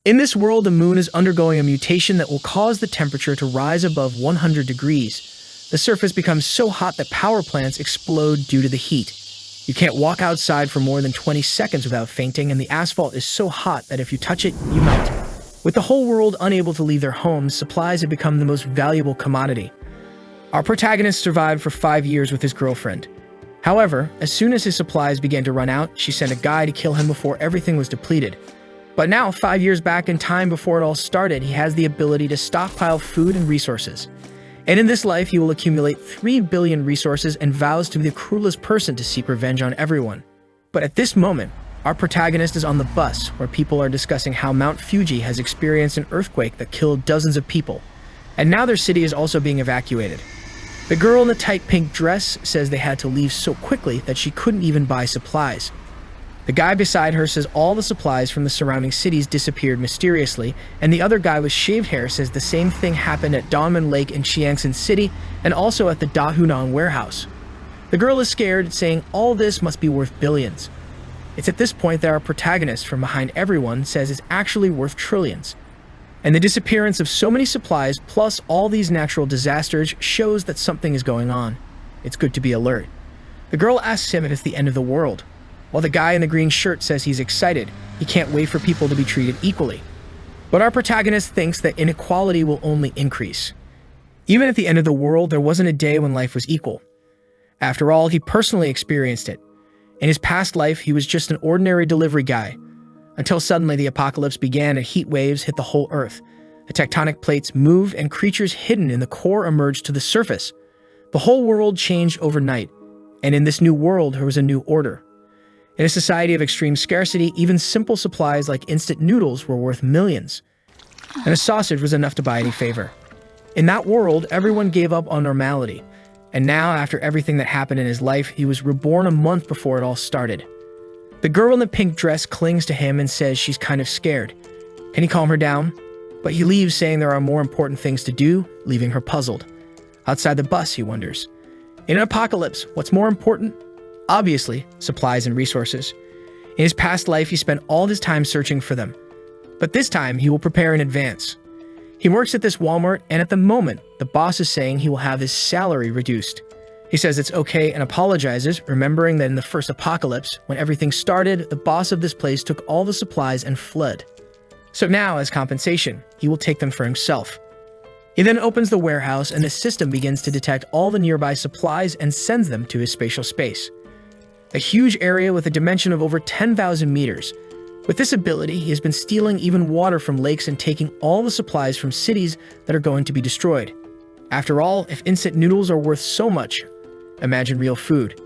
In this world, the moon is undergoing a mutation that will cause the temperature to rise above 100 degrees. The surface becomes so hot that power plants explode due to the heat. You can't walk outside for more than 20 seconds without fainting, and the asphalt is so hot that if you touch it, you melt. With the whole world unable to leave their homes, supplies have become the most valuable commodity. Our protagonist survived for 5 years with his girlfriend. However, as soon as his supplies began to run out, she sent a guy to kill him before everything was depleted. But now, 5 years back in time before it all started, he has the ability to stockpile food and resources. And in this life, he will accumulate 3 billion resources and vows to be the cruelest person to seek revenge on everyone. But at this moment, our protagonist is on the bus where people are discussing how Mount Fuji has experienced an earthquake that killed dozens of people, and now their city is also being evacuated. The girl in the tight pink dress says they had to leave so quickly that she couldn't even buy supplies. The guy beside her says all the supplies from the surrounding cities disappeared mysteriously, and the other guy with shaved hair says the same thing happened at Donman Lake in Chiangsaen City and also at the Dahunan warehouse. The girl is scared, saying all this must be worth billions. It's at this point that our protagonist from behind everyone says it's actually worth trillions. And the disappearance of so many supplies plus all these natural disasters shows that something is going on. It's good to be alert. The girl asks him if it's the end of the world, while the guy in the green shirt says he's excited. He can't wait for people to be treated equally. But our protagonist thinks that inequality will only increase. Even at the end of the world, there wasn't a day when life was equal. After all, he personally experienced it. In his past life, he was just an ordinary delivery guy, until suddenly the apocalypse began and heat waves hit the whole earth. The tectonic plates moved and creatures hidden in the core emerged to the surface. The whole world changed overnight, and in this new world, there was a new order. In a society of extreme scarcity, even simple supplies like instant noodles were worth millions, and a sausage was enough to buy any favor. In that world, everyone gave up on normality, and now, after everything that happened in his life, he was reborn a month before it all started. The girl in the pink dress clings to him and says she's kind of scared. Can he calm her down? But he leaves, saying there are more important things to do, leaving her puzzled. Outside the bus, he wonders. In an apocalypse, what's more important? Obviously, supplies and resources. In his past life, he spent all his time searching for them. But this time, he will prepare in advance. He works at this Walmart, and at the moment, the boss is saying he will have his salary reduced. He says it's okay and apologizes, remembering that in the first apocalypse, when everything started, the boss of this place took all the supplies and fled. So now, as compensation, he will take them for himself. He then opens the warehouse, and the system begins to detect all the nearby supplies and sends them to his spatial space. A huge area with a dimension of over 10,000 meters. With this ability, he has been stealing even water from lakes and taking all the supplies from cities that are going to be destroyed. After all, if instant noodles are worth so much, imagine real food.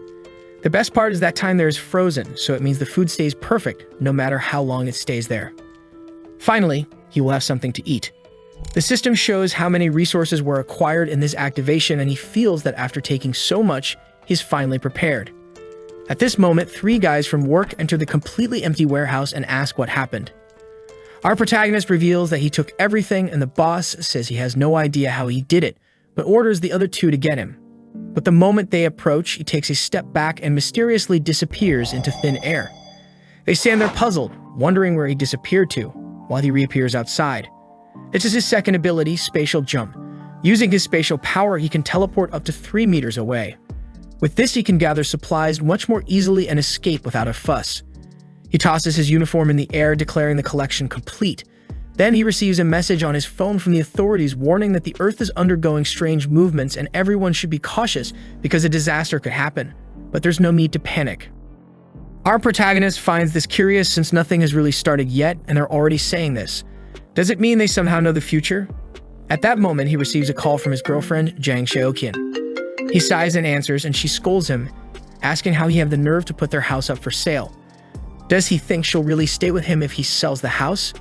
The best part is that time there is frozen, so it means the food stays perfect no matter how long it stays there. Finally, he will have something to eat. The system shows how many resources were acquired in this activation, and he feels that after taking so much, he's finally prepared. At this moment, 3 guys from work enter the completely empty warehouse and ask what happened. Our protagonist reveals that he took everything, and the boss says he has no idea how he did it, but orders the other 2 to get him. But the moment they approach, he takes a step back and mysteriously disappears into thin air. They stand there puzzled, wondering where he disappeared to, while he reappears outside. This is his second ability, Spatial Jump. Using his spatial power, he can teleport up to 3 meters away. With this, he can gather supplies much more easily and escape without a fuss. He tosses his uniform in the air, declaring the collection complete. Then he receives a message on his phone from the authorities warning that the Earth is undergoing strange movements and everyone should be cautious because a disaster could happen. But there's no need to panic. Our protagonist finds this curious since nothing has really started yet and they're already saying this. Does it mean they somehow know the future? At that moment, he receives a call from his girlfriend, Jang Seokyun. He sighs and answers, and she scolds him, asking how he had the nerve to put their house up for sale. Does he think she'll really stay with him if he sells the house?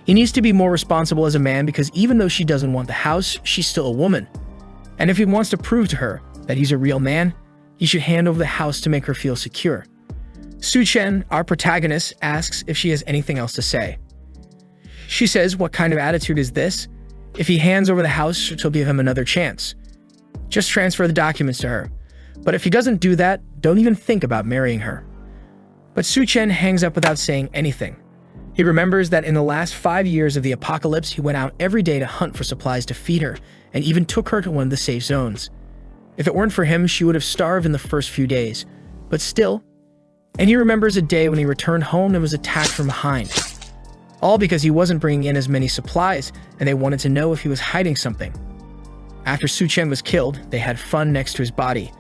He needs to be more responsible as a man because even though she doesn't want the house, she's still a woman. And if he wants to prove to her that he's a real man, he should hand over the house to make her feel secure. Su Chen, our protagonist, asks if she has anything else to say. She says, what kind of attitude is this? If he hands over the house, she'll give him another chance. Just transfer the documents to her. But if he doesn't do that, don't even think about marrying her. But Su Chen hangs up without saying anything. He remembers that in the last 5 years of the apocalypse, he went out every day to hunt for supplies to feed her, and even took her to one of the safe zones. If it weren't for him, she would have starved in the first few days. But still, and he remembers a day when he returned home and was attacked from behind. All because he wasn't bringing in as many supplies, and they wanted to know if he was hiding something. After Su Chen was killed, they had fun next to his body.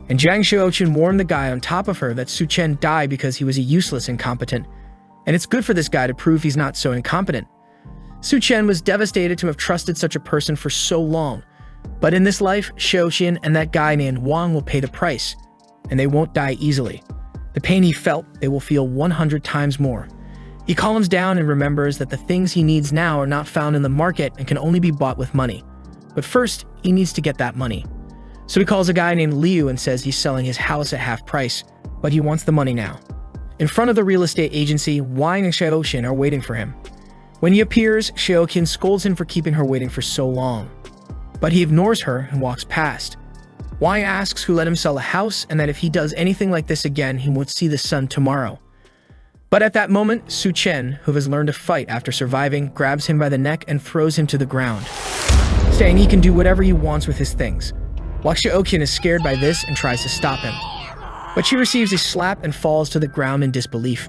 And Jiang Xiaoqun warned the guy on top of her that Su Chen died because he was a useless incompetent. And it's good for this guy to prove he's not so incompetent. Su Chen was devastated to have trusted such a person for so long. But in this life, Xiaoqun and that guy named Wang will pay the price. And they won't die easily. The pain he felt, they will feel 100 times more. He calms down and remembers that the things he needs now are not found in the market and can only be bought with money. But first, he needs to get that money. So he calls a guy named Liu and says he's selling his house at half price, but he wants the money now. In front of the real estate agency, Wang and Xiaoqun are waiting for him. When he appears, Xiaoqun scolds him for keeping her waiting for so long. But he ignores her and walks past. Wang asks who let him sell a house and that if he does anything like this again, he won't see the sun tomorrow. But at that moment, Su Chen, who has learned to fight after surviving, grabs him by the neck and throws him to the ground, saying he can do whatever he wants with his things. While Xiaoqun is scared by this and tries to stop him. But she receives a slap and falls to the ground in disbelief.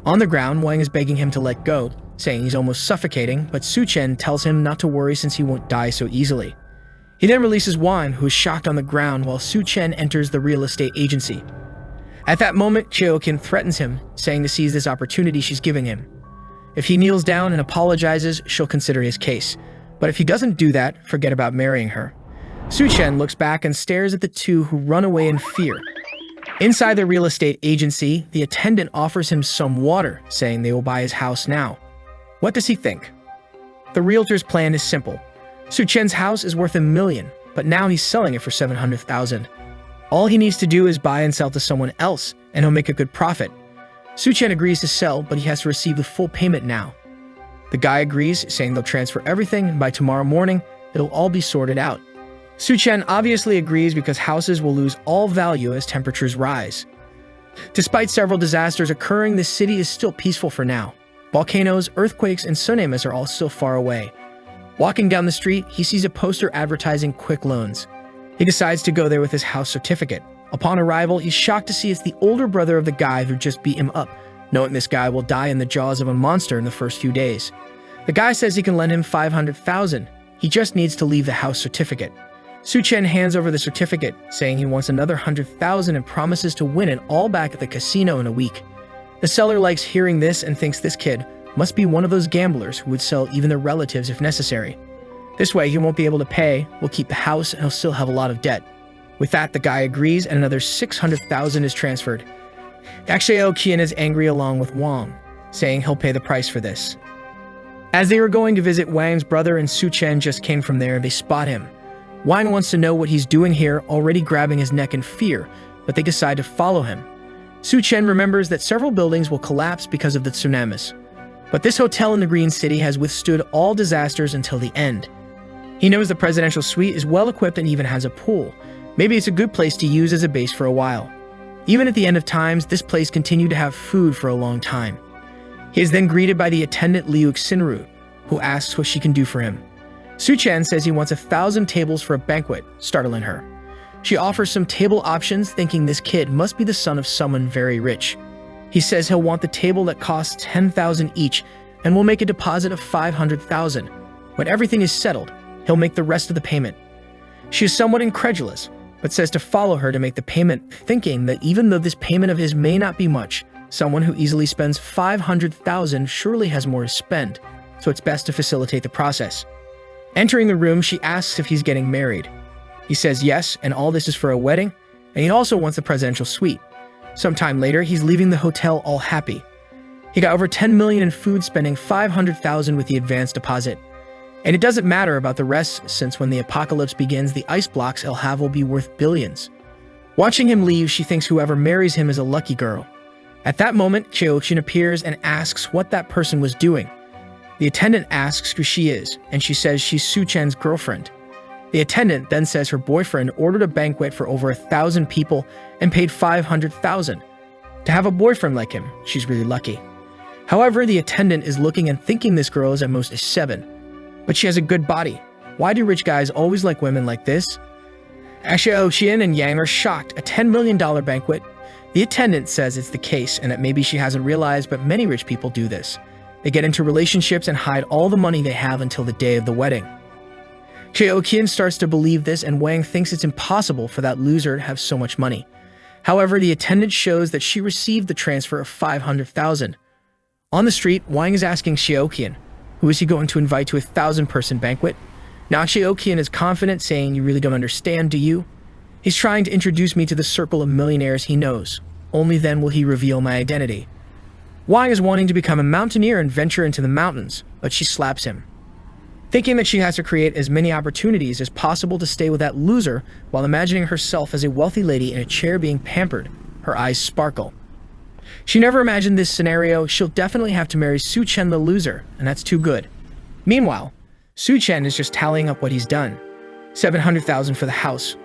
On the ground, Wang is begging him to let go, saying he's almost suffocating, but Su Chen tells him not to worry since he won't die so easily. He then releases Wang, who is shocked on the ground, while Su Chen enters the real estate agency. At that moment, Xiaoqun threatens him, saying to seize this opportunity she's giving him. If he kneels down and apologizes, she'll consider his case. But if he doesn't do that, forget about marrying her. Su Chen looks back and stares at the two who run away in fear. Inside the real estate agency, the attendant offers him some water, saying they will buy his house now. What does he think? The realtor's plan is simple. Su Chen's house is worth $1 million, but now he's selling it for $700,000. All he needs to do is buy and sell to someone else, and he'll make a good profit. Su Chen agrees to sell, but he has to receive the full payment now. The guy agrees, saying they'll transfer everything, and by tomorrow morning, it'll all be sorted out. Su Chen obviously agrees because houses will lose all value as temperatures rise. Despite several disasters occurring, the city is still peaceful for now. Volcanoes, earthquakes, and tsunamis are all still far away. Walking down the street, he sees a poster advertising quick loans. He decides to go there with his house certificate. Upon arrival, he's shocked to see it's the older brother of the guy who just beat him up, knowing this guy will die in the jaws of a monster in the first few days. The guy says he can lend him $500,000. He just needs to leave the house certificate. Su Chen hands over the certificate, saying he wants another $100,000 and promises to win it all back at the casino in a week. The seller likes hearing this and thinks this kid must be one of those gamblers who would sell even their relatives if necessary. This way, he won't be able to pay, will keep the house, and he'll still have a lot of debt. With that, the guy agrees, and another $600,000 is transferred. Xiaoqun is angry along with Wang, saying he'll pay the price for this. As they were going to visit Wang's brother and Su Chen just came from there, they spot him. Wang wants to know what he's doing here, already grabbing his neck in fear, but they decide to follow him. Su Chen remembers that several buildings will collapse because of the tsunamis. But this hotel in the Green City has withstood all disasters until the end. He knows the presidential suite is well equipped and even has a pool. Maybe it's a good place to use as a base for a while. Even at the end of times, this place continued to have food for a long time. He is then greeted by the attendant Liu Xinru, who asks what she can do for him. Su Chen says he wants 1,000 tables for a banquet, startling her. She offers some table options, thinking this kid must be the son of someone very rich. He says he'll want the table that costs 10,000 each and will make a deposit of 500,000. When everything is settled, he'll make the rest of the payment. She is somewhat incredulous, but says to follow her to make the payment, thinking that even though this payment of his may not be much, someone who easily spends 500,000 surely has more to spend, so it's best to facilitate the process. Entering the room, she asks if he's getting married. He says yes, and all this is for a wedding, and he also wants the presidential suite. Sometime later, he's leaving the hotel all happy. He got over 10 million in food, spending 500,000 with the advance deposit. And it doesn't matter about the rest, since when the apocalypse begins, the ice blocks he'll have will be worth billions. Watching him leave, she thinks whoever marries him is a lucky girl. At that moment, Xiaoqun appears and asks what that person was doing. The attendant asks who she is, and she says she's Su Chen's girlfriend. The attendant then says her boyfriend ordered a banquet for over 1,000 people and paid 500,000. To have a boyfriend like him, she's really lucky. However, the attendant is looking and thinking this girl is at most a 7. But she has a good body. Why do rich guys always like women like this? Xiaoqian and Yang are shocked. A $10 million banquet? The attendant says it's the case and that maybe she hasn't realized, but many rich people do this. They get into relationships and hide all the money they have until the day of the wedding. Xiaoqian starts to believe this, and Wang thinks it's impossible for that loser to have so much money. However, the attendant shows that she received the transfer of 500,000. On the street, Wang is asking Xiaoqian, who is he going to invite to a 1,000-person banquet? Now Xiaoqian is confident, saying, "You really don't understand, do you? He's trying to introduce me to the circle of millionaires he knows. Only then will he reveal my identity." Wang is wanting to become a mountaineer and venture into the mountains, but she slaps him. Thinking that she has to create as many opportunities as possible to stay with that loser while imagining herself as a wealthy lady in a chair being pampered, her eyes sparkle. She never imagined this scenario. She'll definitely have to marry Su Chen the loser, and that's too good. Meanwhile, Su Chen is just tallying up what he's done. 700,000 for the house,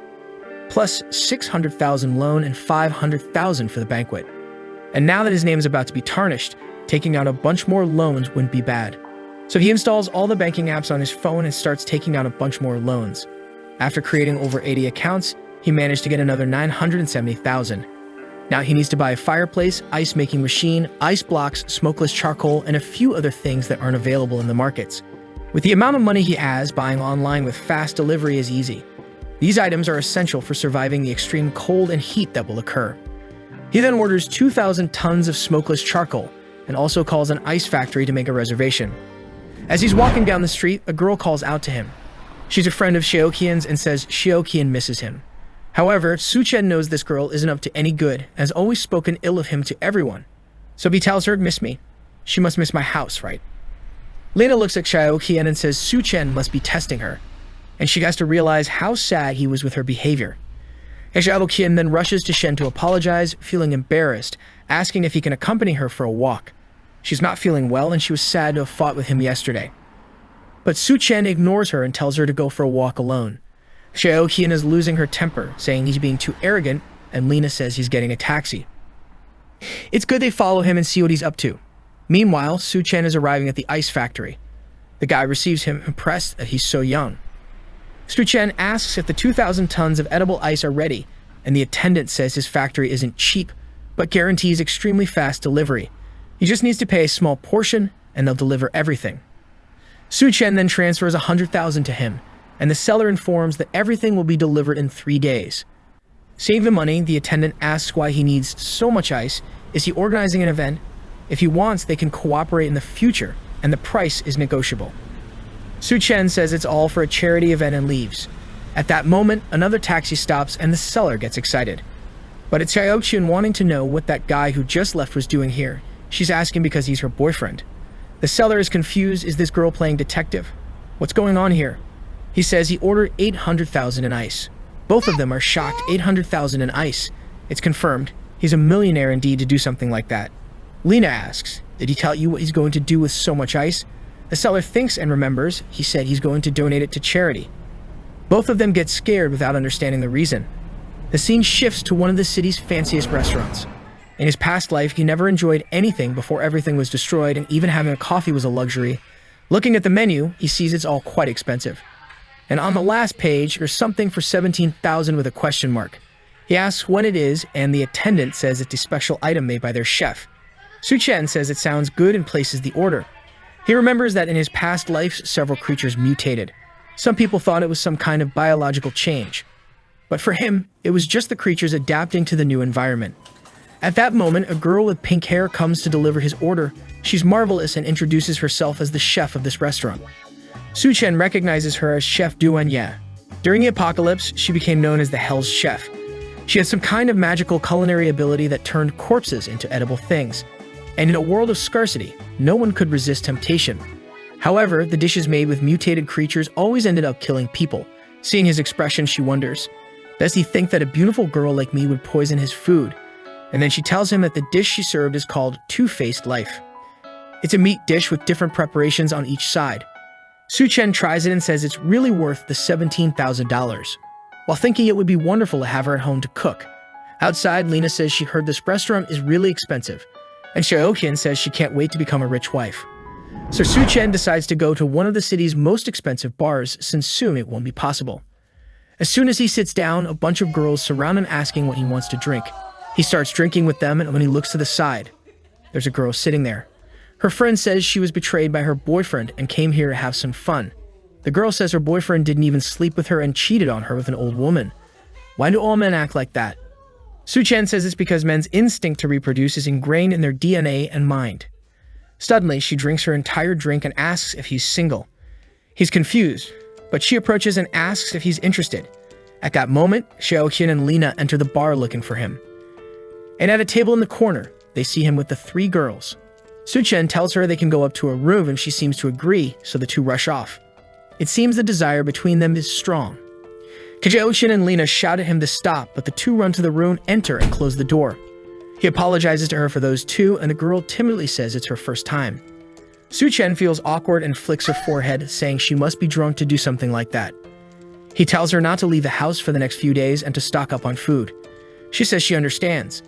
plus 600,000 loan and 500,000 for the banquet. And now that his name is about to be tarnished, taking out a bunch more loans wouldn't be bad. So he installs all the banking apps on his phone and starts taking out a bunch more loans. After creating over 80 accounts, he managed to get another 970,000. Now he needs to buy a fireplace, ice-making machine, ice blocks, smokeless charcoal, and a few other things that aren't available in the markets. With the amount of money he has, buying online with fast delivery is easy. These items are essential for surviving the extreme cold and heat that will occur. He then orders 2,000 tons of smokeless charcoal and also calls an ice factory to make a reservation. As he's walking down the street, a girl calls out to him. She's a friend of Xiaoqian's and says Xiaoqian misses him. However, Su Chen knows this girl isn't up to any good and has always spoken ill of him to everyone. So he tells her, "Miss me. She must miss my house, right?" Lena looks at Xiaoqian and says Su Chen must be testing her, and she has to realize how sad he was with her behavior. Xiaoqian then rushes to Shen to apologize, feeling embarrassed, asking if he can accompany her for a walk. She's not feeling well and she was sad to have fought with him yesterday. But Su Chen ignores her and tells her to go for a walk alone. Xiaoqian is losing her temper, saying he's being too arrogant, and Lena says he's getting a taxi. It's good they follow him and see what he's up to. Meanwhile, Su Chen is arriving at the ice factory. The guy receives him, impressed that he's so young. Su Chen asks if the 2,000 tons of edible ice are ready, and the attendant says his factory isn't cheap, but guarantees extremely fast delivery. He just needs to pay a small portion, and they'll deliver everything. Su Chen then transfers 100,000 to him, and the seller informs that everything will be delivered in 3 days. Seeing the money, the attendant asks why he needs so much ice. Is he organizing an event? If he wants, they can cooperate in the future, and the price is negotiable. Su Chen says it's all for a charity event and leaves. At that moment, another taxi stops and the seller gets excited. But it's Xiaoqian wanting to know what that guy who just left was doing here. She's asking because he's her boyfriend. The seller is confused. Is this girl playing detective? What's going on here? He says he ordered 800,000 in ice. Both of them are shocked. 800,000 in ice. It's confirmed. He's a millionaire indeed to do something like that. Lena asks, did he tell you what he's going to do with so much ice? The seller thinks and remembers. He said he's going to donate it to charity. Both of them get scared without understanding the reason. The scene shifts to one of the city's fanciest restaurants. In his past life, he never enjoyed anything before everything was destroyed, and even having a coffee was a luxury. Looking at the menu, he sees it's all quite expensive. And on the last page, there's something for 17,000 with a question mark. He asks what it is, and the attendant says it's a special item made by their chef. Su Chen says it sounds good and places the order. He remembers that in his past life, several creatures mutated. Some people thought it was some kind of biological change. But for him, it was just the creatures adapting to the new environment. At that moment, a girl with pink hair comes to deliver his order. She's marvelous and introduces herself as the chef of this restaurant. Su Chen recognizes her as Chef Duanya. During the apocalypse, she became known as the Hell's Chef. She had some kind of magical culinary ability that turned corpses into edible things. And in a world of scarcity, no one could resist temptation. However, the dishes made with mutated creatures always ended up killing people. Seeing his expression, she wonders, does he think that a beautiful girl like me would poison his food? And then she tells him that the dish she served is called Two-Faced Life. It's a meat dish with different preparations on each side. Su Chen tries it and says it's really worth the $17,000, while thinking it would be wonderful to have her at home to cook. Outside, Lena says she heard this restaurant is really expensive. and Xiaoqian says she can't wait to become a rich wife. So Su Chen decides to go to one of the city's most expensive bars, since soon it won't be possible. As soon as he sits down, a bunch of girls surround him asking what he wants to drink. He starts drinking with them, and when he looks to the side, there's a girl sitting there. Her friend says she was betrayed by her boyfriend and came here to have some fun. The girl says her boyfriend didn't even sleep with her and cheated on her with an old woman. Why do all men act like that? Su Chen says it's because men's instinct to reproduce is ingrained in their DNA and mind. Suddenly, she drinks her entire drink and asks if he's single. He's confused, but she approaches and asks if he's interested. At that moment, Xiaoqian and Lina enter the bar looking for him. And at a table in the corner, they see him with the 3 girls. Su Chen tells her they can go up to a room and she seems to agree, so the two rush off. It seems the desire between them is strong. Xiaoqian and Lina shout at him to stop, but the two run to the room, enter, and close the door. He apologizes to her for those two, and the girl timidly says it's her first time. Su Chen feels awkward and flicks her forehead, saying she must be drunk to do something like that. He tells her not to leave the house for the next few days and to stock up on food. She says she understands.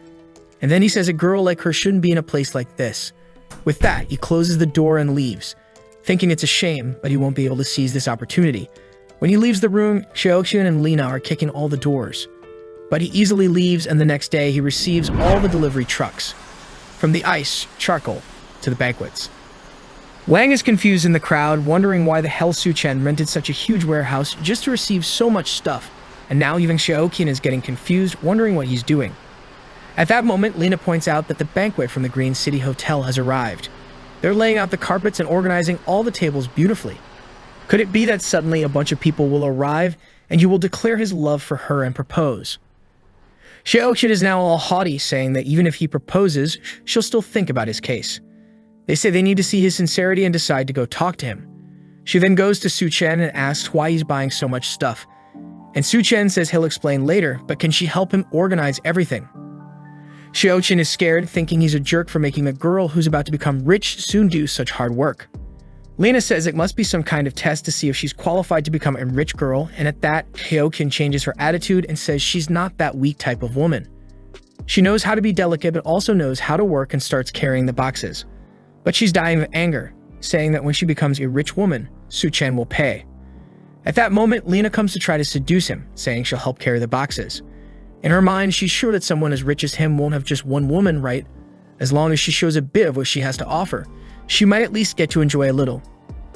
And then he says a girl like her shouldn't be in a place like this. With that, he closes the door and leaves, thinking it's a shame, but he won't be able to seize this opportunity. When he leaves the room, Xiaoqian and Lina are kicking all the doors. But he easily leaves, and the next day he receives all the delivery trucks, from the ice, charcoal, to the banquets. Wang is confused in the crowd, wondering why the hell Su Chen rented such a huge warehouse just to receive so much stuff, and now even Xiaoqian is getting confused, wondering what he's doing. At that moment, Lina points out that the banquet from the Green City Hotel has arrived. They're laying out the carpets and organizing all the tables beautifully. Could it be that suddenly a bunch of people will arrive, and you will declare his love for her and propose? Xiaoqian is now all haughty, saying that even if he proposes, she'll still think about his case. They say they need to see his sincerity and decide to go talk to him. She then goes to Su Chen and asks why he's buying so much stuff. And Su Chen says he'll explain later, but can she help him organize everything? Xiaoqian is scared, thinking he's a jerk for making the girl who's about to become rich soon do such hard work. Lina says it must be some kind of test to see if she's qualified to become a rich girl, and at that, Xiaoqian changes her attitude and says she's not that weak type of woman. She knows how to be delicate but also knows how to work and starts carrying the boxes. But she's dying of anger, saying that when she becomes a rich woman, Su Chen will pay. At that moment, Lina comes to try to seduce him, saying she'll help carry the boxes. In her mind, she's sure that someone as rich as him won't have just one woman, right? As long as she shows a bit of what she has to offer, she might at least get to enjoy a little.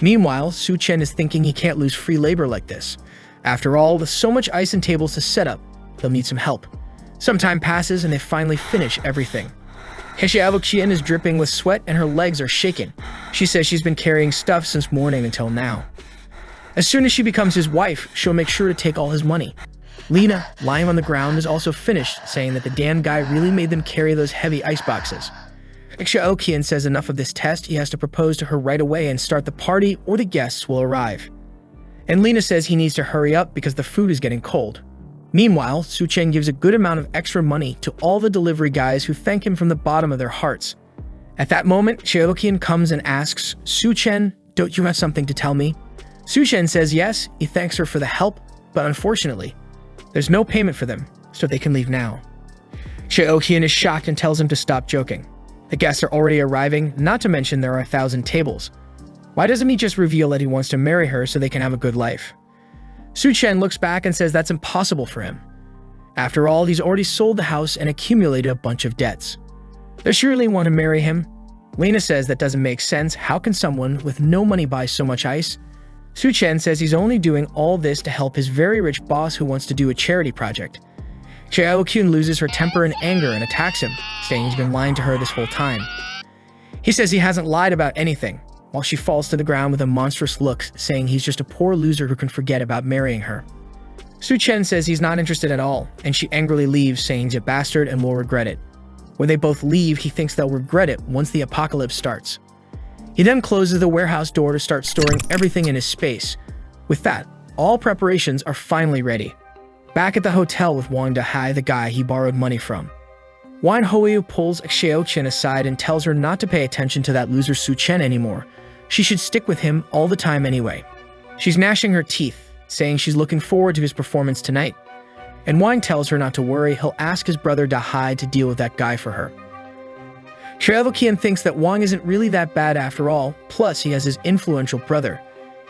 Meanwhile, Su Chen is thinking he can't lose free labor like this. After all, with so much ice and tables to set up, they'll need some help. Some time passes and they finally finish everything. Xiaoqian is dripping with sweat and her legs are shaking. She says she's been carrying stuff since morning until now. As soon as she becomes his wife, she'll make sure to take all his money. Lina, lying on the ground, is also finished, saying that the damn guy really made them carry those heavy ice boxes. Xiaoqian says enough of this test, he has to propose to her right away and start the party or the guests will arrive. And Lina says he needs to hurry up because the food is getting cold. Meanwhile, Su Chen gives a good amount of extra money to all the delivery guys who thank him from the bottom of their hearts. At that moment, Xiaoqian comes and asks, Su Chen, don't you have something to tell me? Su Chen says yes, he thanks her for the help, but unfortunately, there's no payment for them, so they can leave now. Xiaoqian is shocked and tells him to stop joking. The guests are already arriving, not to mention there are 1,000 tables. Why doesn't he just reveal that he wants to marry her so they can have a good life? Su Chen looks back and says that's impossible for him. After all, he's already sold the house and accumulated a bunch of debts. They surely want to marry him. Lina says that doesn't make sense. How can someone with no money buy so much ice? Su Chen says he's only doing all this to help his very rich boss who wants to do a charity project. Xiaoqian loses her temper and anger and attacks him, saying he's been lying to her this whole time. He says he hasn't lied about anything, while she falls to the ground with a monstrous look, saying he's just a poor loser who can forget about marrying her. Su Chen says he's not interested at all, and she angrily leaves, saying he's a bastard and will regret it. When they both leave, he thinks they'll regret it once the apocalypse starts. He then closes the warehouse door to start storing everything in his space. With that, all preparations are finally ready. Back at the hotel with Wang DeHai, the guy he borrowed money from. Wan Hoyu pulls Xiaoqian aside and tells her not to pay attention to that loser Su Chen anymore. She should stick with him all the time anyway. She's gnashing her teeth, saying she's looking forward to his performance tonight. And Wang tells her not to worry, he'll ask his brother DeHai to deal with that guy for her. Yahello thinks that Wang isn't really that bad after all, plus he has his influential brother.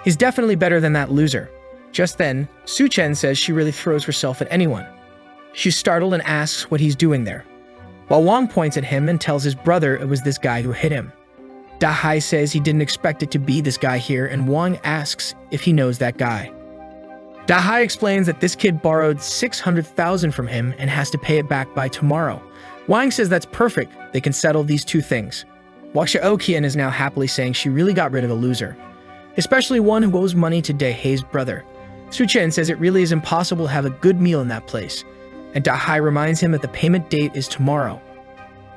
He's definitely better than that loser. Just then, Su-chen says she really throws herself at anyone. She's startled and asks what he's doing there, while Wang points at him and tells his brother it was this guy who hit him. DEHYDRATED says he didn't expect it to be this guy here, and Wang asks if he knows that guy. DEHYDRATED explains that this kid borrowed 600,000 from him and has to pay it back by tomorrow. Wang says that's perfect, they can settle these two things. While Yahello is now happily saying she really got rid of a loser, especially one who owes money to DEHYDRATED's brother. Su-chen says it really is impossible to have a good meal in that place, and DEHYDRATED reminds him that the payment date is tomorrow.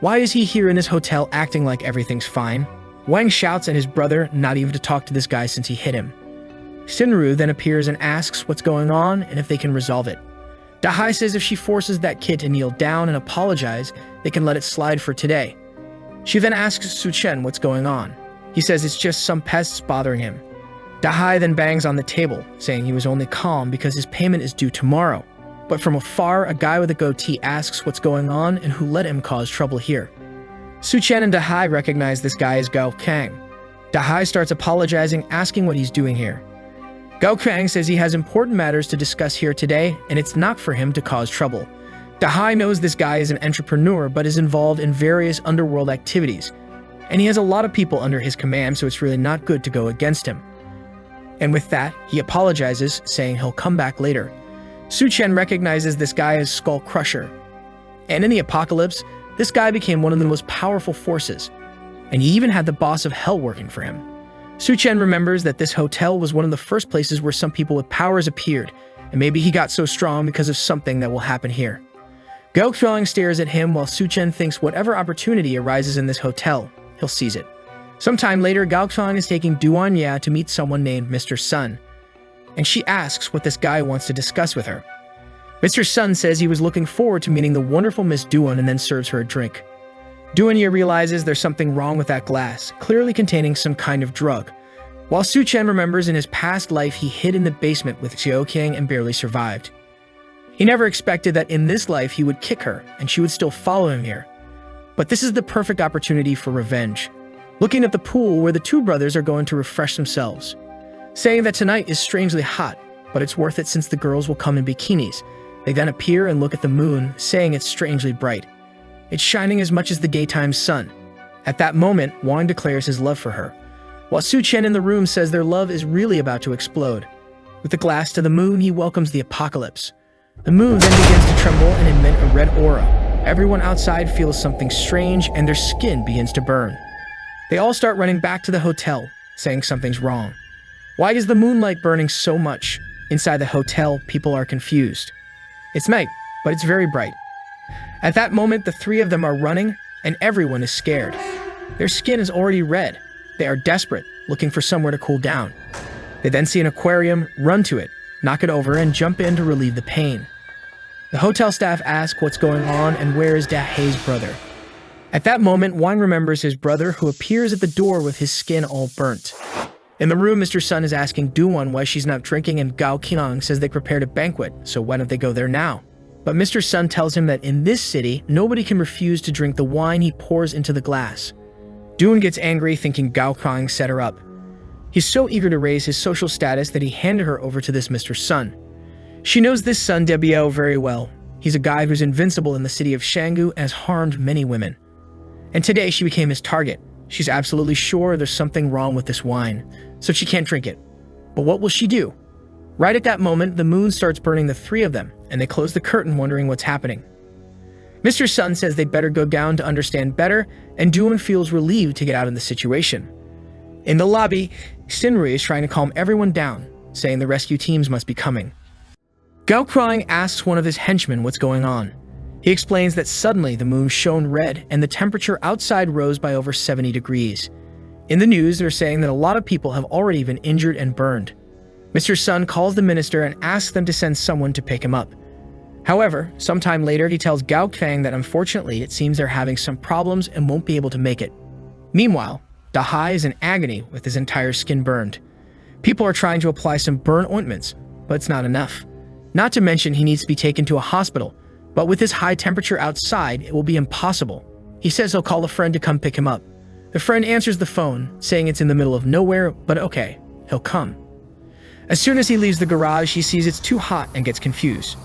Why is he here in this hotel acting like everything's fine? Wang shouts at his brother not even to talk to this guy since he hit him. Shinru then appears and asks what's going on and if they can resolve it. DEHYDRATED says if she forces that kid to kneel down and apologize, they can let it slide for today. She then asks Su-chen what's going on. He says it's just some pests bothering him. DEHYDRATED then bangs on the table, saying he was only calm because his payment is due tomorrow. But from afar, a guy with a goatee asks what's going on and who let him cause trouble here. Su-chen and DEHYDRATED recognize this guy as Gao Kang. DEHYDRATED starts apologizing, asking what he's doing here. Gao Kang says he has important matters to discuss here today, and it's not for him to cause trouble. DEHYDRATED knows this guy is an entrepreneur but is involved in various underworld activities, and he has a lot of people under his command, so it's really not good to go against him. And with that, he apologizes, saying he'll come back later. Su-chen recognizes this guy as Skull Crusher. And in the apocalypse, this guy became one of the most powerful forces, and he even had the boss of Hell working for him. Su-chen remembers that this hotel was one of the first places where some people with powers appeared, and maybe he got so strong because of something that will happen here. Gao Qiang stares at him while Su-chen thinks whatever opportunity arises in this hotel, he'll seize it. Sometime later, Gao Qiang is taking Duan Ya to meet someone named Mr. Sun, and she asks what this guy wants to discuss with her. Mr. Sun says he was looking forward to meeting the wonderful Miss Duan and then serves her a drink. Duan Ya realizes there's something wrong with that glass, clearly containing some kind of drug. While Su-chen remembers in his past life he hid in the basement with Xiaoqiang and barely survived. He never expected that in this life he would kick her and she would still follow him here. But this is the perfect opportunity for revenge. Looking at the pool where the two brothers are going to refresh themselves, saying that tonight is strangely hot, but it's worth it since the girls will come in bikinis. They then appear and look at the moon, saying it's strangely bright. It's shining as much as the daytime sun. At that moment, Wang declares his love for her, while Su-chen in the room says their love is really about to explode. With the glass to the moon, he welcomes the apocalypse. The moon then begins to tremble and emit a red aura. Everyone outside feels something strange and their skin begins to burn. They all start running back to the hotel, saying something's wrong. Why is the moonlight burning so much? Inside the hotel, people are confused. It's night, but it's very bright. At that moment, the three of them are running, and everyone is scared. Their skin is already red. They are desperate, looking for somewhere to cool down. They then see an aquarium, run to it, knock it over, and jump in to relieve the pain. The hotel staff ask what's going on and where is DEHYDRATED's brother. At that moment, Wang remembers his brother, who appears at the door with his skin all burnt. In the room, Mr. Sun is asking Duan why she's not drinking, and Gao Qiang says they prepared a banquet, so why don't they go there now? But Mr. Sun tells him that in this city, nobody can refuse to drink the wine he pours into the glass. Duan gets angry, thinking Gao Qiang set her up. He's so eager to raise his social status that he handed her over to this Mr. Sun. She knows this Sun Debiao very well. He's a guy who's invincible in the city of Shanggu and has harmed many women. And today she became his target. She's absolutely sure there's something wrong with this wine, so she can't drink it. But what will she do? Right at that moment, the moon starts burning the three of them, and they close the curtain wondering what's happening. Mr. Sun says they'd better go down to understand better, and Duan feels relieved to get out of the situation. In the lobby, Shinru is trying to calm everyone down, saying the rescue teams must be coming. Gao Qiang asks one of his henchmen what's going on. He explains that suddenly the moon shone red and the temperature outside rose by over 70 degrees. In the news, they're saying that a lot of people have already been injured and burned. Mr. Sun calls the minister and asks them to send someone to pick him up. However, sometime later, he tells Gao Qiang that unfortunately it seems they're having some problems and won't be able to make it. Meanwhile, DEHYDRATED is in agony with his entire skin burned. People are trying to apply some burn ointments, but it's not enough. Not to mention he needs to be taken to a hospital, but with his high temperature outside, it will be impossible. He says he'll call a friend to come pick him up. The friend answers the phone, saying it's in the middle of nowhere, but okay, he'll come. As soon as he leaves the garage, he sees it's too hot and gets confused.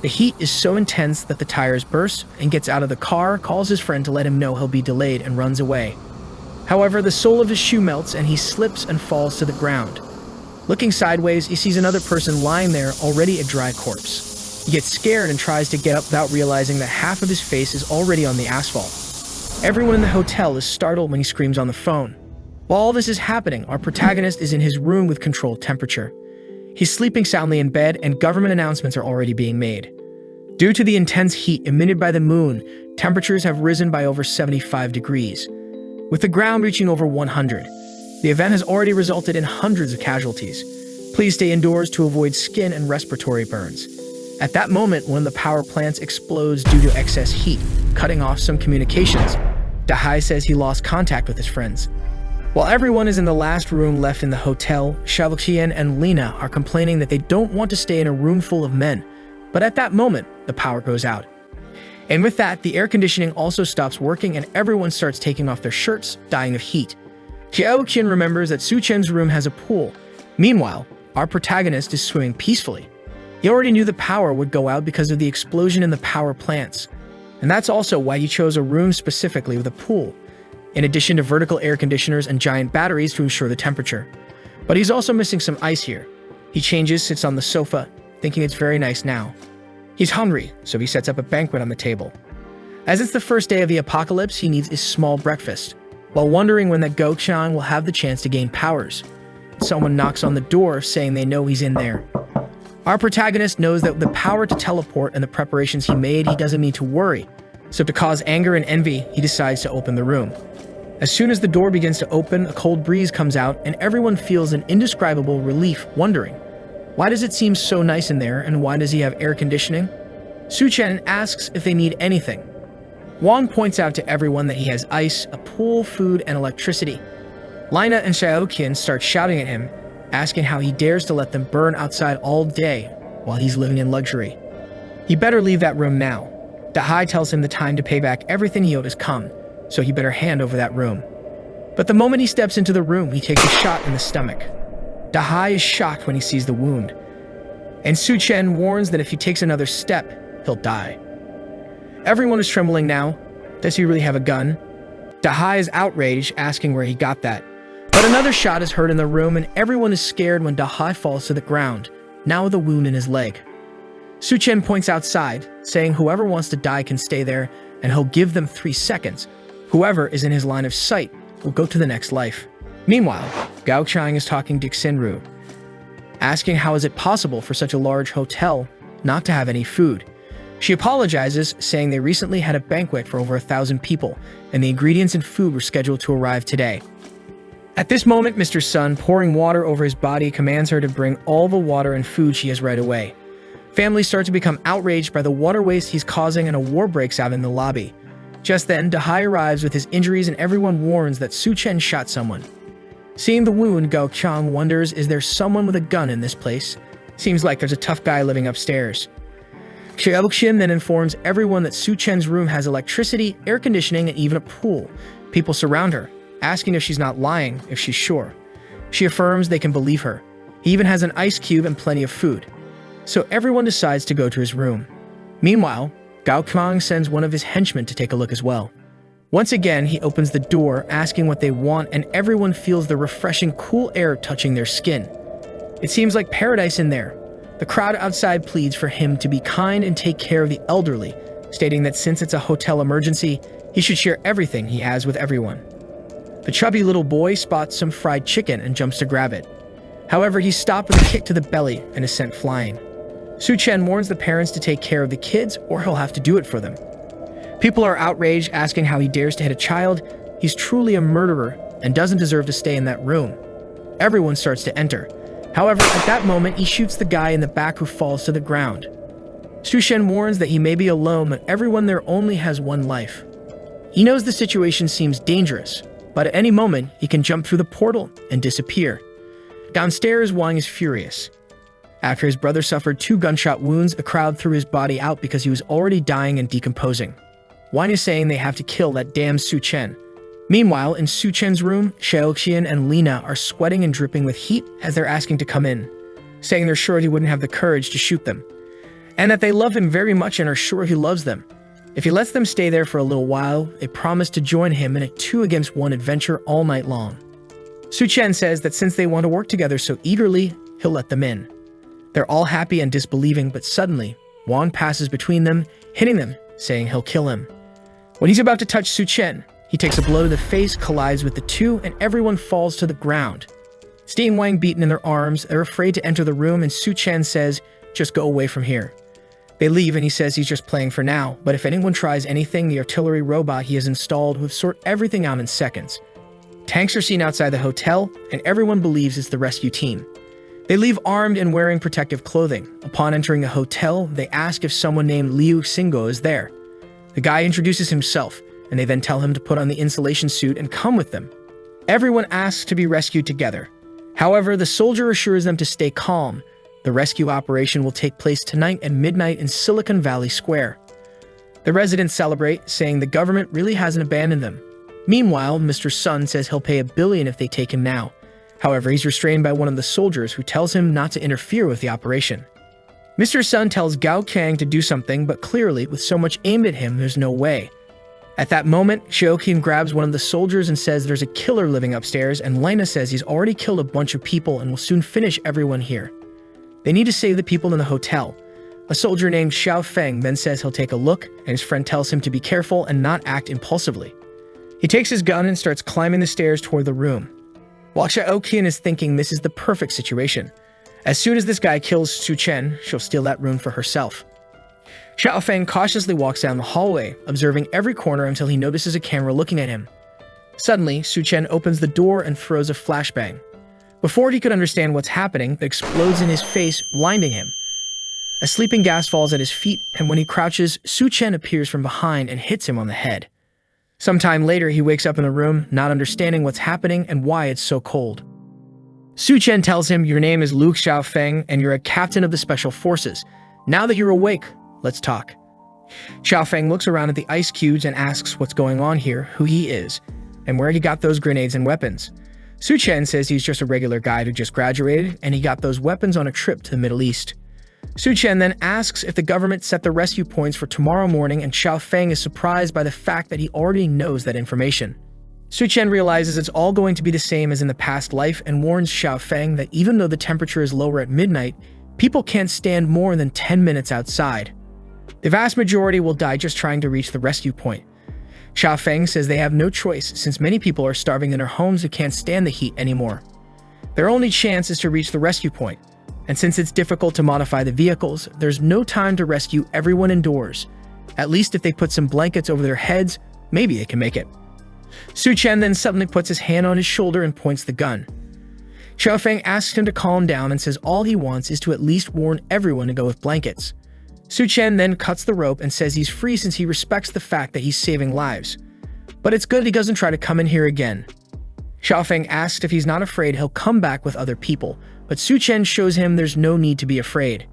The heat is so intense that the tires burst, and gets out of the car, calls his friend to let him know he'll be delayed, and runs away. However, the sole of his shoe melts and he slips and falls to the ground. Looking sideways, he sees another person lying there, already a dry corpse. He gets scared and tries to get up without realizing that half of his face is already on the asphalt. Everyone in the hotel is startled when he screams on the phone. While all this is happening, our protagonist is in his room with controlled temperature. He's sleeping soundly in bed, and government announcements are already being made. Due to the intense heat emitted by the moon, temperatures have risen by over 75 degrees, with the ground reaching over 100. The event has already resulted in hundreds of casualties. Please stay indoors to avoid skin and respiratory burns. At that moment, one of the power plants explodes due to excess heat, cutting off some communications. DEHYDRATED says he lost contact with his friends. While everyone is in the last room left in the hotel, Xiaoqian and Lena are complaining that they don't want to stay in a room full of men. But at that moment, the power goes out. And with that, the air conditioning also stops working and everyone starts taking off their shirts, dying of heat. Xiaoqian remembers that Su Chen's room has a pool. Meanwhile, our protagonist is swimming peacefully. He already knew the power would go out because of the explosion in the power plants. And that's also why he chose a room specifically with a pool, in addition to vertical air conditioners and giant batteries to ensure the temperature. But he's also missing some ice here. He changes, sits on the sofa, thinking it's very nice now. He's hungry, so he sets up a banquet on the table. As it's the first day of the apocalypse, he needs a small breakfast, while wondering when that Gochang will have the chance to gain powers. Someone knocks on the door, saying they know he's in there. Our protagonist knows that with the power to teleport and the preparations he made, he doesn't need to worry. So to cause anger and envy, he decides to open the room. As soon as the door begins to open, a cold breeze comes out and everyone feels an indescribable relief, wondering, why does it seem so nice in there and why does he have air conditioning? Su Chen asks if they need anything. Wang points out to everyone that he has ice, a pool, food, and electricity. Lina and Xiaoqian start shouting at him, asking how he dares to let them burn outside all day while he's living in luxury. He better leave that room now. DEHYDRATED tells him the time to pay back everything he owed has come, so he better hand over that room. But the moment he steps into the room, he takes a shot in the stomach. DEHYDRATED is shocked when he sees the wound, and Su Chen warns that if he takes another step, he'll die. Everyone is trembling now. Does he really have a gun? DEHYDRATED is outraged, asking where he got that. But another shot is heard in the room, and everyone is scared when DEHYDRATED falls to the ground, now with a wound in his leg. Su Chen points outside, saying whoever wants to die can stay there, and he'll give them 3 seconds. Whoever is in his line of sight will go to the next life. Meanwhile, Gao Chang is talking to Xinru, asking how is it possible for such a large hotel not to have any food. She apologizes, saying they recently had a banquet for over 1,000 people, and the ingredients and food were scheduled to arrive today. At this moment, Mr. Sun, pouring water over his body, commands her to bring all the water and food she has right away. Families start to become outraged by the water waste he's causing, and a war breaks out in the lobby. Just then, DEHYDRATED arrives with his injuries, and everyone warns that Su Chen shot someone. Seeing the wound, Gao Chang wonders, is there someone with a gun in this place? Seems like there's a tough guy living upstairs. Xiaoqian then informs everyone that Su Chen's room has electricity, air conditioning, and even a pool. People surround her, asking if she's not lying, if she's sure. She affirms they can believe her. He even has an ice cube and plenty of food. So everyone decides to go to his room. Meanwhile, Gao Chang sends one of his henchmen to take a look as well. Once again, he opens the door, asking what they want, and everyone feels the refreshing cool air touching their skin. It seems like paradise in there. The crowd outside pleads for him to be kind and take care of the elderly, stating that since it's a hotel emergency, he should share everything he has with everyone. The chubby little boy spots some fried chicken and jumps to grab it. However, he's stopped with a kick to the belly and is sent flying. Su Chen warns the parents to take care of the kids or he'll have to do it for them. People are outraged, asking how he dares to hit a child. He's truly a murderer and doesn't deserve to stay in that room. Everyone starts to enter. However, at that moment, he shoots the guy in the back who falls to the ground. Su Chen warns that he may be alone, but everyone there only has one life. He knows the situation seems dangerous, but at any moment, he can jump through the portal and disappear. Downstairs, Wang is furious. After his brother suffered 2 gunshot wounds, the crowd threw his body out because he was already dying and decomposing. Wine is saying they have to kill that damn Su Chen. Meanwhile, in Su Chen's room, Xiaoqian and Lina are sweating and dripping with heat as they're asking to come in, saying they're sure he wouldn't have the courage to shoot them, and that they love him very much and are sure he loves them. If he lets them stay there for a little while, they promise to join him in a 2-against-1 adventure all night long. Su Chen says that since they want to work together so eagerly, he'll let them in. They're all happy and disbelieving, but suddenly, Wang passes between them, hitting them, saying he'll kill him. When he's about to touch Su Chen, he takes a blow to the face, collides with the two, and everyone falls to the ground. Seeing Wang beaten in their arms, they're afraid to enter the room, and Su Chen says, "Just go away from here." They leave, and he says he's just playing for now, but if anyone tries anything, the artillery robot he has installed would sort everything out in seconds. Tanks are seen outside the hotel, and everyone believes it's the rescue team. They leave armed and wearing protective clothing. Upon entering the hotel, they ask if someone named Liu Xingo is there. The guy introduces himself, and they then tell him to put on the insulation suit and come with them. Everyone asks to be rescued together. However, the soldier assures them to stay calm. The rescue operation will take place tonight at midnight in Silicon Valley Square. The residents celebrate, saying the government really hasn't abandoned them. Meanwhile, Mr. Sun says he'll pay $1 billion if they take him now. However, he's restrained by one of the soldiers who tells him not to interfere with the operation. Mr. Sun tells Gao Kang to do something, but clearly, with so much aimed at him, there's no way. At that moment, Xiaoqian grabs one of the soldiers and says there's a killer living upstairs, and Lina says he's already killed a bunch of people and will soon finish everyone here. They need to save the people in the hotel. A soldier named Xiao Feng then says he'll take a look, and his friend tells him to be careful and not act impulsively. He takes his gun and starts climbing the stairs toward the room. While Xiaoqian is thinking this is the perfect situation. As soon as this guy kills Su Chen, she'll steal that room for herself. Xiao Feng cautiously walks down the hallway, observing every corner until he notices a camera looking at him. Suddenly, Su Chen opens the door and throws a flashbang. Before he could understand what's happening, it explodes in his face, blinding him. A sleeping gas falls at his feet, and when he crouches, Su Chen appears from behind and hits him on the head. Sometime later, he wakes up in the room, not understanding what's happening and why it's so cold. Su Chen tells him, "Your name is Luke Xiaofeng, and you're a captain of the Special Forces. Now that you're awake, let's talk." Xiaofeng looks around at the ice cubes and asks what's going on here, who he is, and where he got those grenades and weapons. Su Chen says he's just a regular guy who just graduated, and he got those weapons on a trip to the Middle East. Su Chen then asks if the government set the rescue points for tomorrow morning, and Xiaofeng is surprised by the fact that he already knows that information. Su Chen realizes it's all going to be the same as in the past life and warns Xiaofeng that even though the temperature is lower at midnight, people can't stand more than 10 minutes outside. The vast majority will die just trying to reach the rescue point. Xiaofeng says they have no choice since many people are starving in their homes who can't stand the heat anymore. Their only chance is to reach the rescue point, and since it's difficult to modify the vehicles, there's no time to rescue everyone indoors. At least if they put some blankets over their heads, maybe they can make it. Su Chen then suddenly puts his hand on his shoulder and points the gun. Xiaofeng asks him to calm down and says all he wants is to at least warn everyone to go with blankets. Su Chen then cuts the rope and says he's free since he respects the fact that he's saving lives. But it's good he doesn't try to come in here again. Xiaofeng asks if he's not afraid he'll come back with other people, but Su Chen shows him there's no need to be afraid.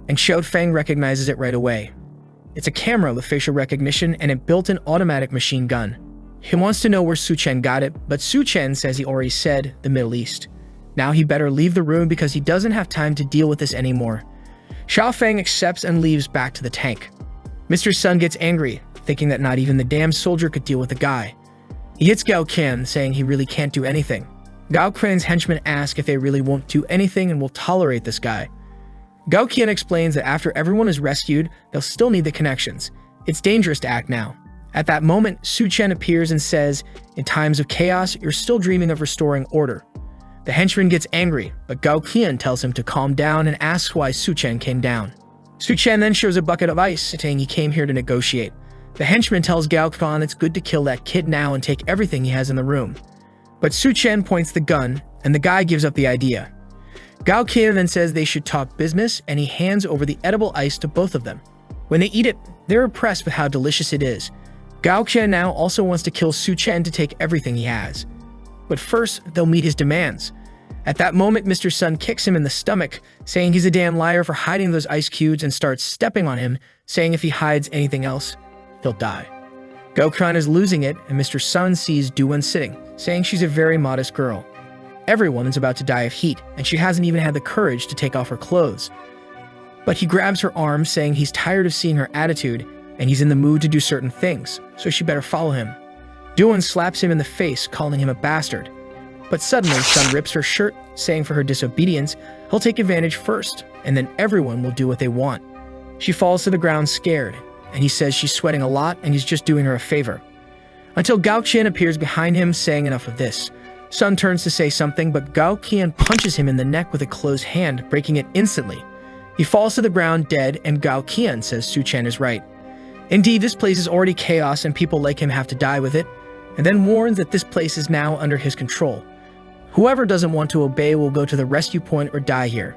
And Xiaofeng recognizes it right away. It's a camera with facial recognition and a built-in automatic machine gun. He wants to know where Su Chen got it, but Su Chen says he already said the Middle East. Now he better leave the room because he doesn't have time to deal with this anymore. Xiaofeng accepts and leaves back to the tank. Mr. Sun gets angry, thinking that not even the damn soldier could deal with the guy. He hits Gao Qian, saying he really can't do anything. Gao Qian's henchmen ask if they really won't do anything and will tolerate this guy. Gao Qian explains that after everyone is rescued, they'll still need the connections. It's dangerous to act now. At that moment, Su Chen appears and says, "In times of chaos, you're still dreaming of restoring order." The henchman gets angry, but Gao Qian tells him to calm down and asks why Su Chen came down. Su Chen then shows a bucket of ice, saying he came here to negotiate. The henchman tells Gao Qian it's good to kill that kid now and take everything he has in the room. But Su Chen points the gun, and the guy gives up the idea. Gao Qian then says they should talk business, and he hands over the edible ice to both of them. When they eat it, they're impressed with how delicious it is. Gao Qian now also wants to kill Su Chen to take everything he has. But first, they'll meet his demands. At that moment, Mr. Sun kicks him in the stomach, saying he's a damn liar for hiding those ice cubes and starts stepping on him, saying if he hides anything else, he'll die. Gao-kun is losing it, and Mr. Sun sees Du-won sitting, saying she's a very modest girl. Everyone is about to die of heat, and she hasn't even had the courage to take off her clothes. But he grabs her arm, saying he's tired of seeing her attitude, and he's in the mood to do certain things, so she better follow him. Du-won slaps him in the face, calling him a bastard. But suddenly, Sun rips her shirt, saying for her disobedience, he'll take advantage first, and then everyone will do what they want. She falls to the ground scared, and he says she's sweating a lot and he's just doing her a favor. Until Gao-qian appears behind him, saying enough of this. Sun turns to say something, but Gao-qian punches him in the neck with a closed hand, breaking it instantly. He falls to the ground dead, and Gao-qian says Su-chen is right. Indeed, this place is already chaos and people like him have to die with it, and then warns that this place is now under his control. Whoever doesn't want to obey will go to the rescue point or die here.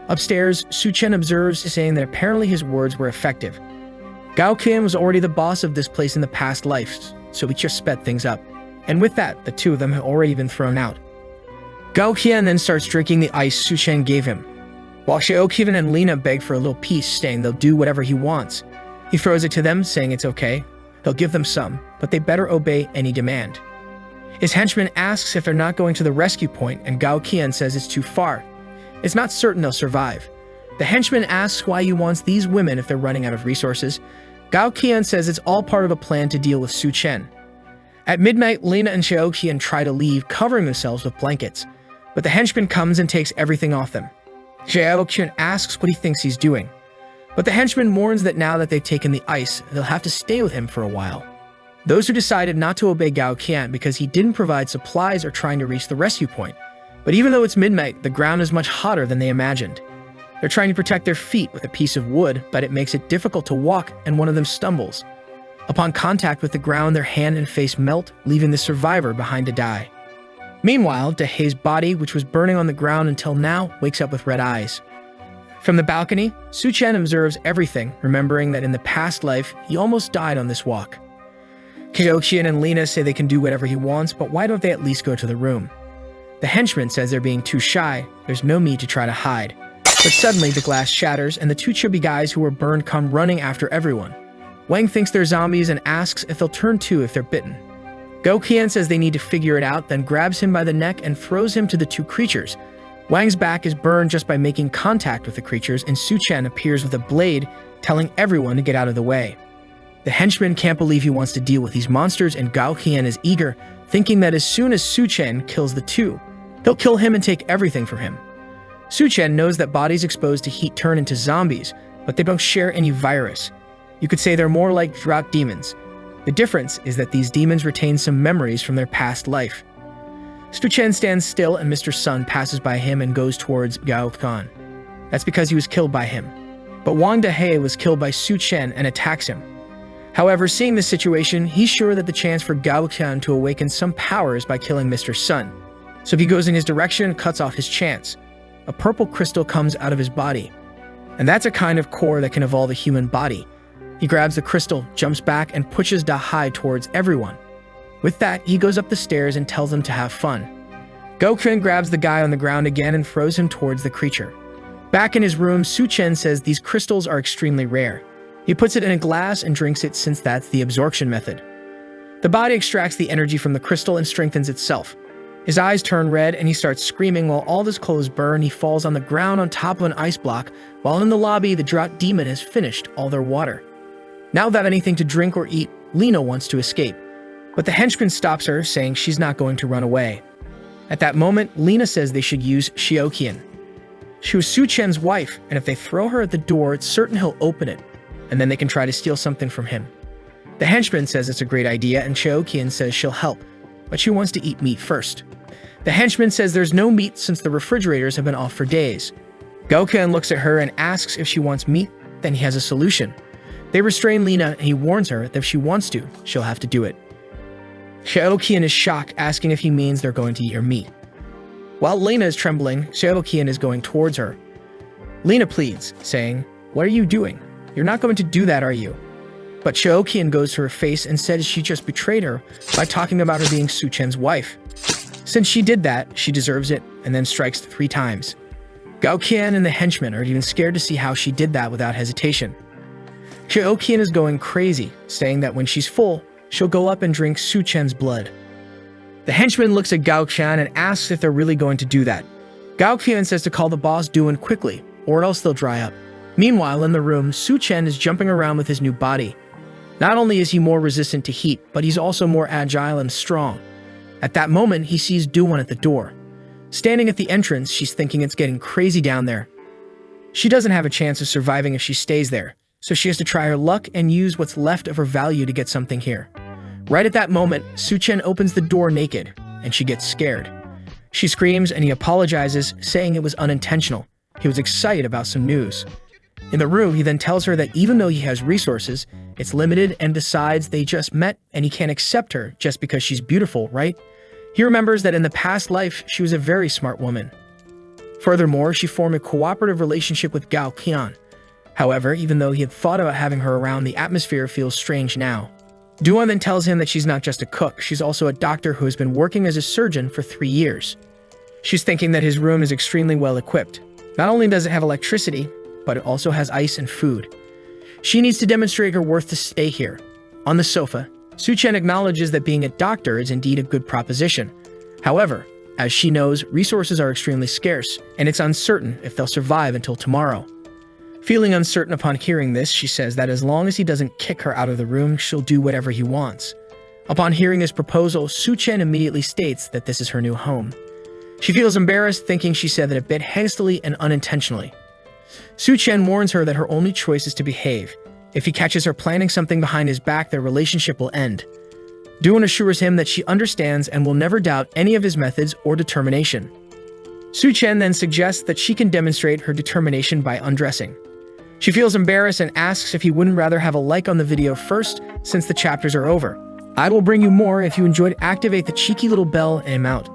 Upstairs, Su-chen observes, saying that apparently his words were effective. Gao-qian was already the boss of this place in the past lives, so he just sped things up. And with that, the two of them had already been thrown out. Gao-qian then starts drinking the ice Su-chen gave him, while Xiaoqian and Lina beg for a little peace, saying they'll do whatever he wants. He throws it to them, saying it's okay. He'll give them some, but they better obey any demand. His henchman asks if they're not going to the rescue point, and Gao-qian says it's too far. It's not certain they'll survive. The henchman asks why he wants these women if they're running out of resources. Gao-qian says it's all part of a plan to deal with Su-chen. At midnight, Lina and Xiaoqian try to leave, covering themselves with blankets, but the henchman comes and takes everything off them. Xiaoqian asks what he thinks he's doing, but the henchman warns that now that they've taken the ice, they'll have to stay with him for a while. Those who decided not to obey Gao-qian because he didn't provide supplies are trying to reach the rescue point. But even though it's midnight, the ground is much hotter than they imagined. They're trying to protect their feet with a piece of wood, but it makes it difficult to walk, and one of them stumbles. Upon contact with the ground, their hand and face melt, leaving the survivor behind to die. Meanwhile, DEHY's body, which was burning on the ground until now, wakes up with red eyes. From the balcony, Su-chen observes everything, remembering that in the past life, he almost died on this walk. Xiaoqian and Lina say they can do whatever he wants, but why don't they at least go to the room? The henchman says they're being too shy, there's no need to try to hide. But suddenly the glass shatters and the two chubby guys who were burned come running after everyone. Wang thinks they're zombies and asks if they'll turn too if they're bitten. Gao-qian says they need to figure it out, then grabs him by the neck and throws him to the two creatures. Wang's back is burned just by making contact with the creatures, and Su-chen appears with a blade, telling everyone to get out of the way. The henchman can't believe he wants to deal with these monsters, and Gao-qian is eager, thinking that as soon as Su-chen kills the two, he'll kill him and take everything from him. Su-chen knows that bodies exposed to heat turn into zombies, but they don't share any virus. You could say they're more like drought demons. The difference is that these demons retain some memories from their past life. Su-chen stands still, and Mr. Sun passes by him and goes towards Gao-qian. That's because he was killed by him. But Wang DEHY was killed by Su-chen and attacks him. However, seeing this situation, he's sure that the chance for Gao-qian to awaken some powers by killing Mr. Sun. So he goes in his direction and cuts off his chance. A purple crystal comes out of his body. And that's a kind of core that can evolve a human body. He grabs the crystal, jumps back, and pushes DEHY towards everyone. With that, he goes up the stairs and tells them to have fun. Gao-qian grabs the guy on the ground again and throws him towards the creature. Back in his room, Su-chen says these crystals are extremely rare. He puts it in a glass and drinks it since that's the absorption method. The body extracts the energy from the crystal and strengthens itself. His eyes turn red and he starts screaming while all his clothes burn. He falls on the ground on top of an ice block, while in the lobby, the drought demon has finished all their water. Now without anything to drink or eat, Lina wants to escape. But the henchman stops her, saying she's not going to run away. At that moment, Lina says they should use Xiaoqian. She was Su-chen's wife, and if they throw her at the door, it's certain he'll open it, and then they can try to steal something from him. The henchman says it's a great idea, and Xiaoqian says she'll help, but she wants to eat meat first. The henchman says there's no meat since the refrigerators have been off for days. Gao-qian looks at her and asks if she wants meat, then he has a solution. They restrain Lina, and he warns her that if she wants to, she'll have to do it. Xiaoqian is shocked, asking if he means they're going to eat her meat. While Lina is trembling, Xiaoqian is going towards her. Lina pleads, saying, "What are you doing? You're not going to do that, are you?" But Xiaoqian goes to her face and says she just betrayed her by talking about her being Su-chen's wife. Since she did that, she deserves it, and then strikes 3 times. Gao-qian and the henchmen are even scared to see how she did that without hesitation. Xiaoqian is going crazy, saying that when she's full, she'll go up and drink Su Chen's blood. The henchman looks at Gao Qian and asks if they're really going to do that. Gao Qian says to call the boss Duan quickly, or else they'll dry up. Meanwhile, in the room, Su Chen is jumping around with his new body. Not only is he more resistant to heat, but he's also more agile and strong. At that moment, he sees Duan at the door. Standing at the entrance, she's thinking it's getting crazy down there. She doesn't have a chance of surviving if she stays there, so she has to try her luck and use what's left of her value to get something here. Right at that moment, Su Chen opens the door naked, and she gets scared. She screams and he apologizes, saying it was unintentional. He was excited about some news. In the room, he then tells her that even though he has resources, it's limited and decides they just met and he can't accept her just because she's beautiful, right? He remembers that in the past life, she was a very smart woman. Furthermore, she formed a cooperative relationship with Gao Qian. However, even though he had thought about having her around, the atmosphere feels strange now. Duan then tells him that she's not just a cook, she's also a doctor who has been working as a surgeon for 3 years. She's thinking that his room is extremely well equipped. Not only does it have electricity, but it also has ice and food. She needs to demonstrate her worth to stay here. On the sofa, Su Chen acknowledges that being a doctor is indeed a good proposition. However, as she knows, resources are extremely scarce, and it's uncertain if they'll survive until tomorrow. Feeling uncertain upon hearing this, she says that as long as he doesn't kick her out of the room, she'll do whatever he wants. Upon hearing his proposal, Su Chen immediately states that this is her new home. She feels embarrassed, thinking she said that a bit hastily and unintentionally. Su Chen warns her that her only choice is to behave. If he catches her planning something behind his back, their relationship will end. Duan assures him that she understands and will never doubt any of his methods or determination. Su Chen then suggests that she can demonstrate her determination by undressing. She feels embarrassed and asks if he wouldn't rather have a like on the video first, since the chapters are over. I will bring you more. If you enjoyed, activate the cheeky little bell and I'm out.